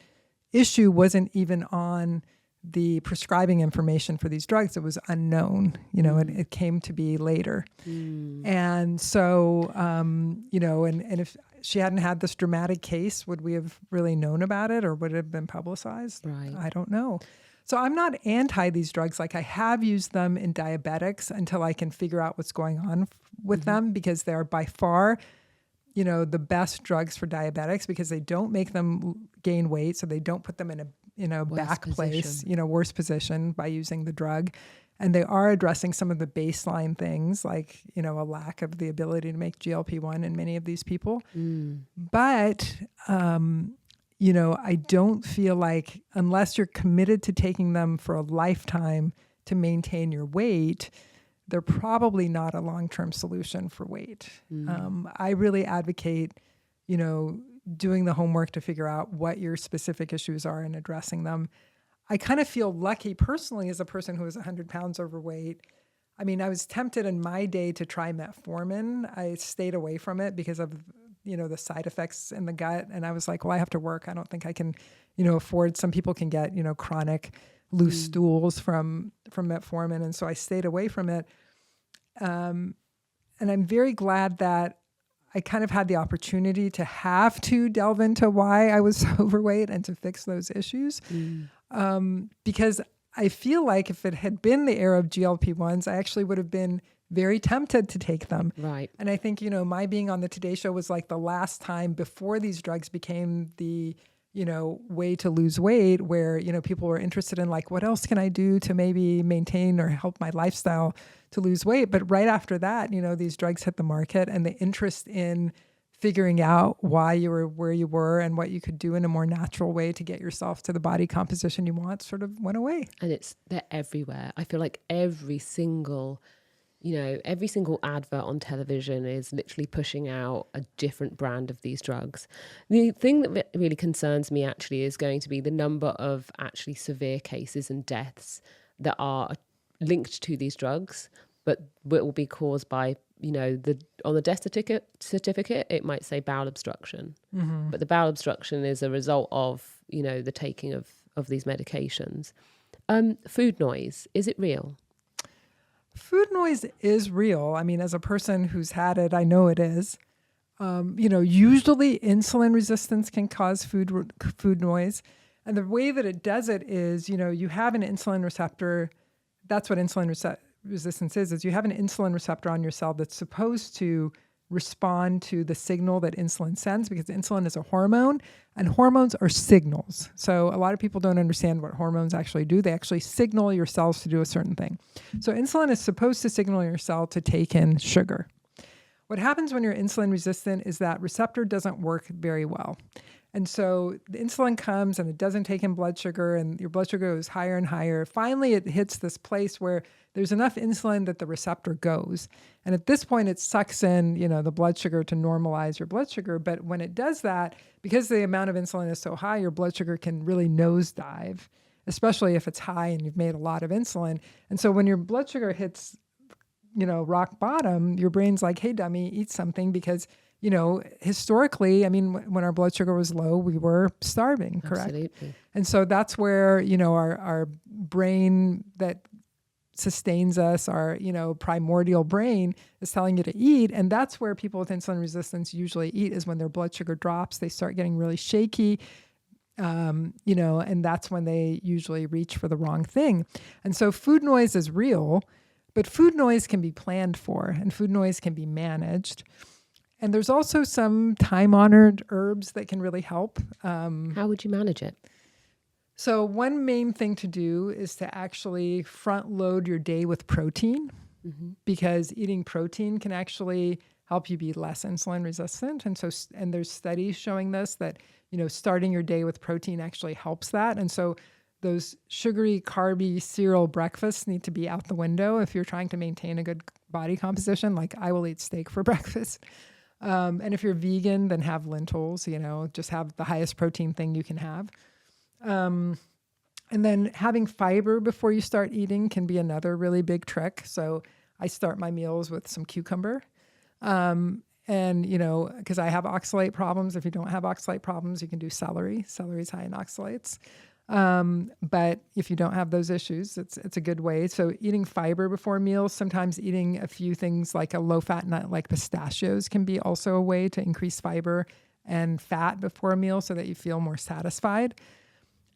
issue wasn't even on the prescribing information for these drugs. It was unknown, it came to be later. And so, and if she hadn't had this dramatic case, would we have really known about it, or would it have been publicized? Right. I don't know. So I'm not anti these drugs. Like, I have used them in diabetics until I can figure out what's going on with them, because they're by far, the best drugs for diabetics, because they don't make them gain weight. So they don't put them in a back place, worse position by using the drug. And they are addressing some of the baseline things, like, a lack of the ability to make GLP-1 in many of these people. But, I don't feel like, unless you're committed to taking them for a lifetime to maintain your weight, they're probably not a long-term solution for weight. I really advocate, doing the homework to figure out what your specific issues are and addressing them. I kind of feel lucky personally as a person who is 100 pounds overweight. I mean, I was tempted in my day to try metformin. I stayed away from it because of, the side effects in the gut. And I was like, well, I have to work. I don't think I can, afford. Some people can get, chronic loose stools from metformin. And so I stayed away from it. And I'm very glad that I kind of had the opportunity to have to delve into why I was overweight and to fix those issues. Because I feel like if it had been the era of GLP-1s, I actually would have been very tempted to take them. Right. And I think, my being on the Today Show was like the last time before these drugs became the, way to lose weight, where, people were interested in like, what else can I do to maybe maintain or help my lifestyle to lose weight? But right after that, these drugs hit the market, and the interest in figuring out why you were where you were and what you could do in a more natural way to get yourself to the body composition you want sort of went away. And they're everywhere. I feel like every single advert on television is literally pushing out a different brand of these drugs. The thing that really concerns me actually is going to be the number of actually severe cases and deaths that are linked to these drugs, but it will be caused by, on the death certificate, it might say bowel obstruction. Mm-hmm. But the bowel obstruction is a result of, the taking of these medications. Food noise, is it real? Food noise is real. I mean, as a person who's had it, I know it is. Usually insulin resistance can cause food noise. And the way that it does it is, you have an insulin receptor. That's what insulin resistance is you have an insulin receptor on your cell that's supposed to respond to the signal that insulin sends, because insulin is a hormone and hormones are signals. So a lot of people don't understand what hormones actually do. They actually signal your cells to do a certain thing. So insulin is supposed to signal your cell to take in sugar. What happens when you're insulin resistant is that receptor doesn't work very well. And so the insulin comes and it doesn't take in blood sugar, and your blood sugar goes higher and higher. Finally, it hits this place where there's enough insulin that the receptor goes. And at this point, it sucks in, the blood sugar to normalize your blood sugar. But when it does that, because the amount of insulin is so high, your blood sugar can really nosedive, especially if it's high and you've made a lot of insulin. And so when your blood sugar hits, rock bottom, your brain's like, hey, dummy, eat something, because historically, I mean, when our blood sugar was low, we were starving, correct? Absolutely. And so that's where, our brain that sustains us, our, primordial brain is telling you to eat. And that's where people with insulin resistance usually eat, is when their blood sugar drops, they start getting really shaky, and that's when they usually reach for the wrong thing. And so food noise is real, but food noise can be planned for, and food noise can be managed. And there's also some time-honored herbs that can really help. How would you manage it? So one main thing to do is to actually front load your day with protein, because eating protein can actually help you be less insulin resistant. And there's studies showing this, that, starting your day with protein actually helps that. And so those sugary, carby cereal breakfasts need to be out the window if you're trying to maintain a good body composition. Like, I will eat steak for breakfast. And if you're vegan, then have lentils, just have the highest protein thing you can have. And then having fiber before you start eating can be another really big trick. So I start my meals with some cucumber. And, because I have oxalate problems. If you don't have oxalate problems, you can do celery. Celery is high in oxalates. But if you don't have those issues, it's a good way. So eating fiber before meals, sometimes eating a few things like a low-fat nut like pistachios can be also a way to increase fiber and fat before a meal so that you feel more satisfied.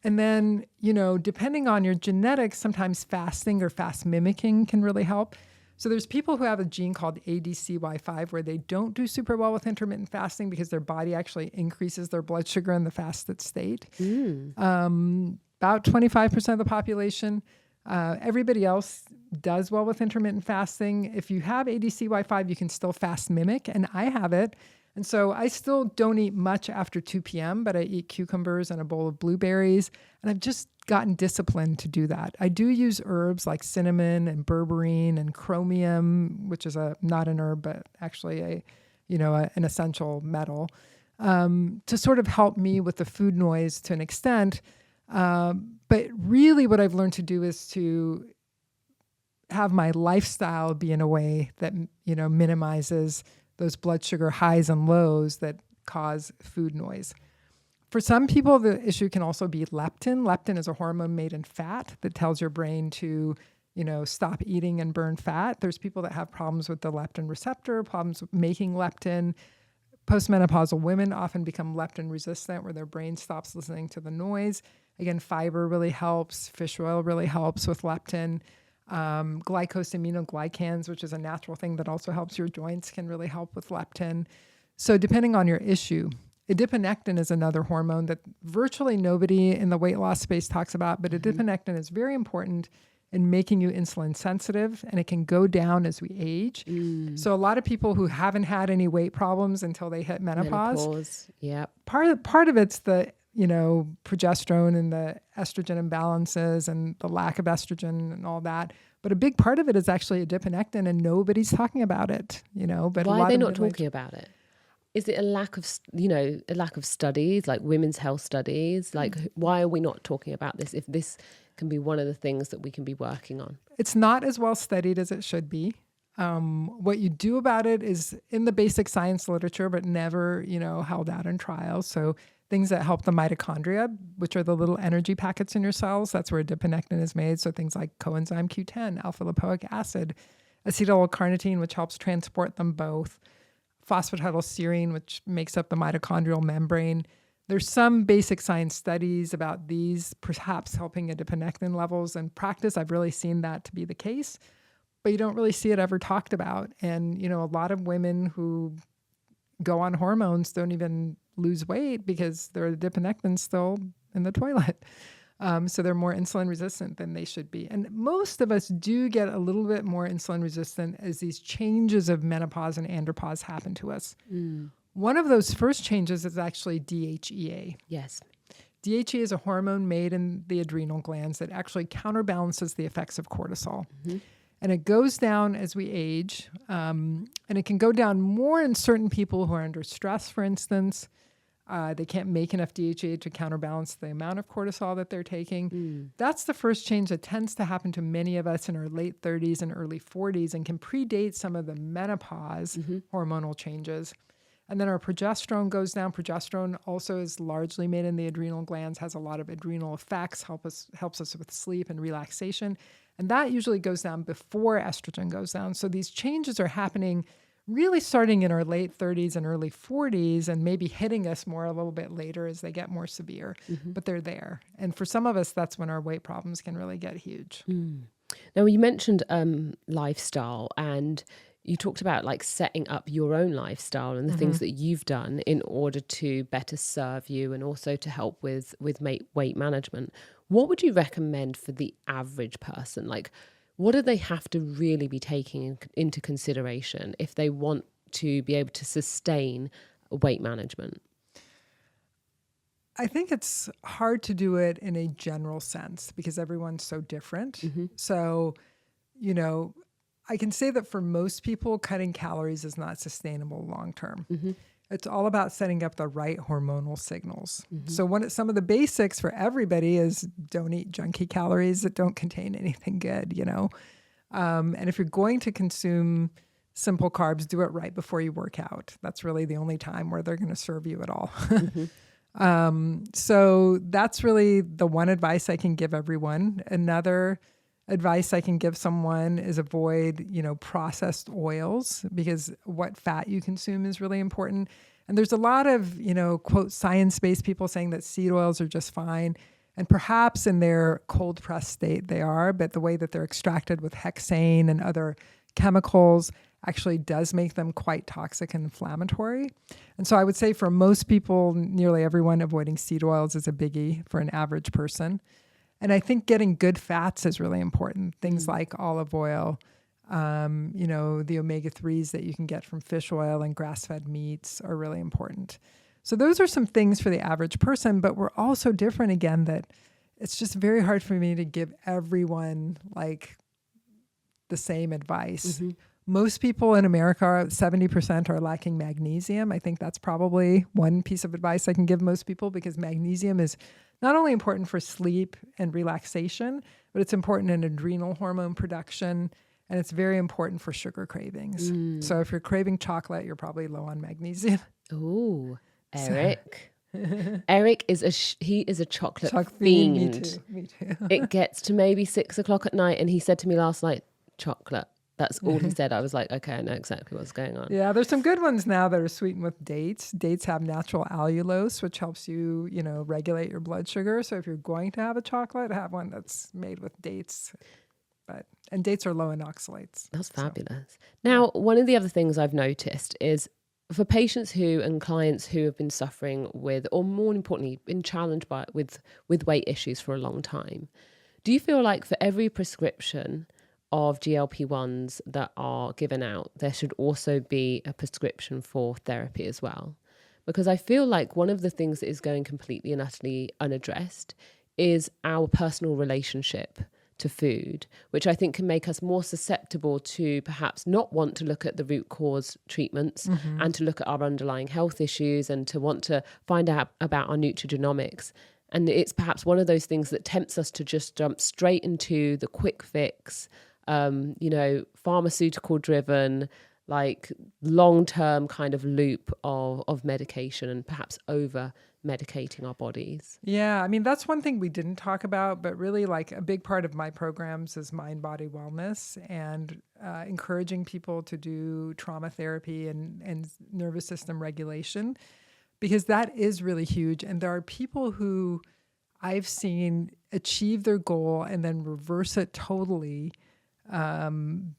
And then, depending on your genetics, sometimes fasting or fast mimicking can really help. So there's people who have a gene called ADCY5 where they don't do super well with intermittent fasting because their body actually increases their blood sugar in the fasted state. About 25% of the population. Everybody else does well with intermittent fasting. If you have ADCY5, you can still fast mimic, and I have it. And so I still don't eat much after 2 p.m., but I eat cucumbers and a bowl of blueberries. And I've just gotten disciplined to do that. I do use herbs like cinnamon and berberine and chromium, which is not an herb, but actually an essential metal, to sort of help me with the food noise to an extent. But really what I've learned to do is to have my lifestyle be in a way that, minimizes those blood sugar highs and lows that cause food noise. For some people, the issue can also be leptin. Leptin is a hormone made in fat that tells your brain to, stop eating and burn fat. There's people that have problems with the leptin receptor, problems with making leptin. Postmenopausal women often become leptin resistant, where their brain stops listening to the noise. Again, fiber really helps. Fish oil really helps with leptin. Glycosaminoglycans, which is a natural thing that also helps your joints, can really help with leptin. So depending on your issue, adiponectin is another hormone that virtually nobody in the weight loss space talks about, but adiponectin is very important in making you insulin sensitive, and it can go down as we age. So a lot of people who haven't had any weight problems until they hit menopause. Yep. Part of it's the progesterone and the estrogen imbalances and the lack of estrogen and all that. But a big part of it is actually adiponectin, and nobody's talking about it, But why are they not talking about it? Is it a lack of studies, like women's health studies? Like, why are we not talking about this? If this can be one of the things that we can be working on. It's not as well studied as it should be. What you do about it is in the basic science literature, but never, held out in trials. So things that help the mitochondria, which are the little energy packets in your cells, that's where adiponectin is made. So things like coenzyme Q10, alpha lipoic acid, acetyl-L-carnitine, which helps transport them both, phosphatidylserine, which makes up the mitochondrial membrane. There's some basic science studies about these perhaps helping adiponectin levels. In practice, I've really seen that to be the case, but you don't really see it ever talked about. And, a lot of women who go on hormones don't even lose weight because their adiponectin's still in the toilet. So they're more insulin resistant than they should be. And most of us do get a little bit more insulin resistant as these changes of menopause and andropause happen to us. One of those first changes is actually DHEA. Yes. DHEA is a hormone made in the adrenal glands that actually counterbalances the effects of cortisol. And it goes down as we age. And it can go down more in certain people who are under stress, for instance. They can't make enough DHEA to counterbalance the amount of cortisol that they're taking. That's the first change that tends to happen to many of us in our late 30s and early 40s and can predate some of the menopause hormonal changes. And then our progesterone goes down. Progesterone also is largely made in the adrenal glands, has a lot of adrenal effects, helps us with sleep and relaxation. And that usually goes down before estrogen goes down. So these changes are happening really starting in our late 30s and early 40s and maybe hitting us more a little bit later as they get more severe, but they're there. And for some of us, that's when our weight problems can really get huge. Now, you mentioned lifestyle, and you talked about like setting up your own lifestyle and the things that you've done in order to better serve you and also to help with weight management. What would you recommend for the average person? Like, what do they have to really be taking into consideration if they want to be able to sustain weight management? I think it's hard to do it in a general sense because everyone's so different. So, I can say that for most people, cutting calories is not sustainable long term. It's all about setting up the right hormonal signals. So some of the basics for everybody is don't eat junky calories that don't contain anything good, And if you're going to consume simple carbs, do it right before you work out. That's really the only time where they're going to serve you at all. So that's really the one advice I can give everyone. Another advice I can give someone is avoid, processed oils because what fat you consume is really important. And there's a lot of, quote, science-based people saying that seed oils are just fine. And perhaps in their cold pressed state they are, but the way that they're extracted with hexane and other chemicals actually does make them quite toxic and inflammatory. And so I would say for most people, nearly everyone, avoiding seed oils is a biggie for an average person. And I think getting good fats is really important. Things like olive oil, the omega-3s that you can get from fish oil and grass-fed meats are really important. So those are some things for the average person, but we're also different again that it's just very hard for me to give everyone like the same advice. Most people in America, 70% are lacking magnesium. I think that's probably one piece of advice I can give most people because magnesium is not only important for sleep and relaxation, but it's important in adrenal hormone production, and it's very important for sugar cravings. So if you're craving chocolate, you're probably low on magnesium. Ooh, Eric. Eric is a chocolate fiend. Me too. It gets to maybe 6 o'clock at night, and he said to me last night, chocolate. That's all he said. I was like, okay, I know exactly what's going on. Yeah, there's some good ones now that are sweetened with dates. Dates have natural allulose, which helps you, regulate your blood sugar. So if you're going to have a chocolate, have one that's made with dates. And dates are low in oxalates. That's fabulous. Now, one of the other things I've noticed is for patients and clients who have been suffering with, or more importantly, been challenged with weight issues for a long time, do you feel like for every prescription of GLP-1s that are given out, there should also be a prescription for therapy as well? Because I feel like one of the things that is going completely and utterly unaddressed is our personal relationship to food, which I think can make us more susceptible to perhaps not want to look at the root cause treatments and to look at our underlying health issues and to want to find out about our nutrigenomics And it's perhaps one of those things that tempts us to just jump straight into the quick fix, pharmaceutical driven, like long-term kind of loop of medication and perhaps over medicating our bodies. Yeah, I mean, that's one thing we didn't talk about, but really like a big part of my programs is mind body wellness and encouraging people to do trauma therapy and nervous system regulation, because that is really huge. And there are people who I've seen achieve their goal and then reverse it totally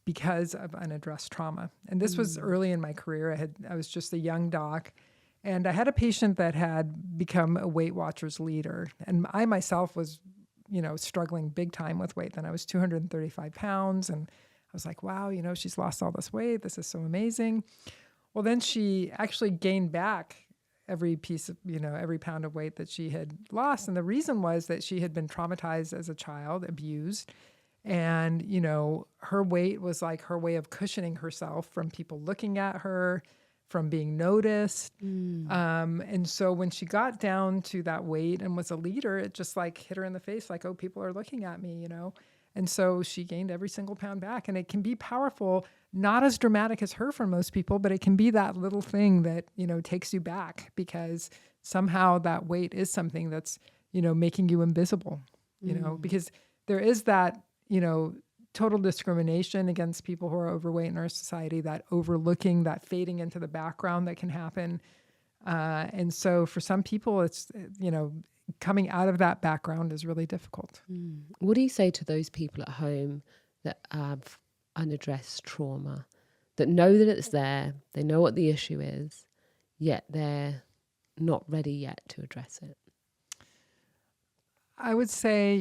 because of unaddressed trauma. And this was early in my career. I was just a young doc, and I had a patient that had become a Weight Watchers leader. And I myself was, struggling big time with weight. Then I was 235 pounds, and I was like, wow, she's lost all this weight. This is so amazing. Well, then she actually gained back every pound of weight that she had lost. And the reason was that she had been traumatized as a child, abused. And, her weight was like her way of cushioning herself from people looking at her, from being noticed. And so when she got down to that weight and was a leader, it just like hit her in the face, like, oh, people are looking at me, And so she gained every single pound back. And it can be powerful, not as dramatic as her for most people, but it can be that little thing that, takes you back, because somehow that weight is something that's, making you invisible, because there is that, total discrimination against people who are overweight in our society, that overlooking, that fading into the background that can happen. And so for some people, it's, coming out of that background is really difficult. What do you say to those people at home that have unaddressed trauma, that know that it's there, they know what the issue is, yet they're not ready yet to address it? I would say,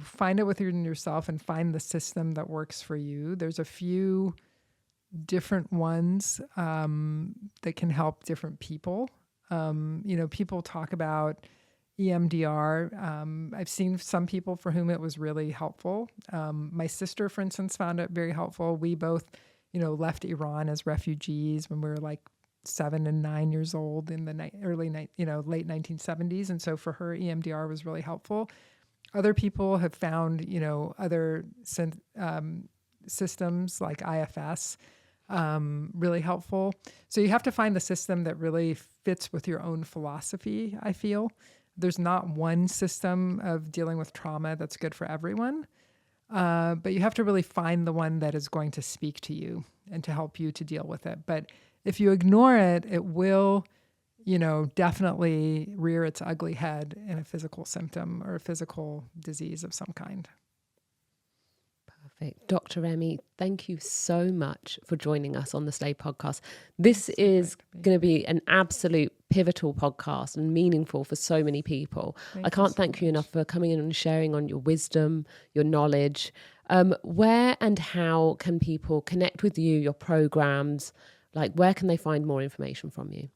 find it within yourself and find the system that works for you. There's a few different ones that can help different people. People talk about EMDR. I've seen some people for whom it was really helpful. My sister, for instance, found it very helpful. We both, left Iran as refugees when we were like 7 and 9 years old in the late 1970s. And so for her, EMDR was really helpful. Other people have found, other systems like IFS really helpful. So you have to find the system that really fits with your own philosophy, I feel. There's not one system of dealing with trauma that's good for everyone, but you have to really find the one that is going to speak to you and to help you to deal with it. But if you ignore it, it will, definitely rear its ugly head in a physical symptom or a physical disease of some kind. Perfect. Dr. Emi, thank you so much for joining us on the Slay podcast. This is going to be an absolute pivotal podcast and meaningful for so many people. I can't thank you enough for coming in and sharing on your wisdom, your knowledge. Where and how can people connect with you, your programs? Like, where can they find more information from you?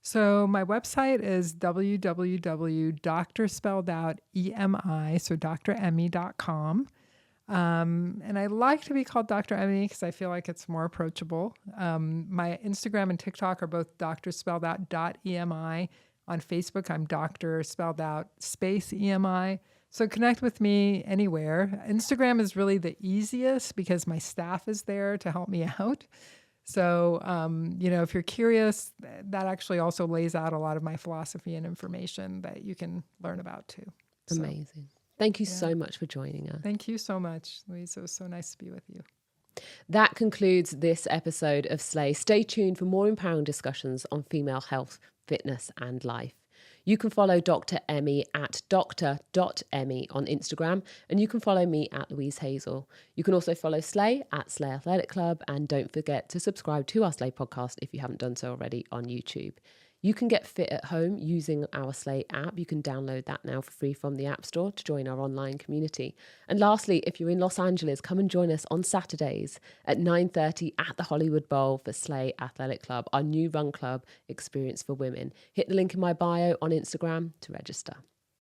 So my website is www.drspelledoutemi, so dremi.com. And I like to be called Dr. Emi because I feel like it's more approachable. My Instagram and TikTok are both drspelledout.emi. On Facebook, I'm Dr. Spelled Out space EMI. So connect with me anywhere. Instagram is really the easiest because my staff is there to help me out. So, if you're curious, that actually also lays out a lot of my philosophy and information that you can learn about too. Amazing. Thank you so much for joining us. Thank you so much, Louise. It was so nice to be with you. That concludes this episode of Slay. Stay tuned for more empowering discussions on female health, fitness, and life. You can follow Dr. Emi at dr.emi on Instagram, and you can follow me at Louise Hazel. You can also follow Slay at Slay Athletic Club, and don't forget to subscribe to our Slay podcast if you haven't done so already on YouTube. You can get fit at home using our Slay app. You can download that now for free from the App Store to join our online community. And lastly, if you're in Los Angeles, come and join us on Saturdays at 9:30 at the Hollywood Bowl for Slay Athletic Club, our new run club experience for women. Hit the link in my bio on Instagram to register.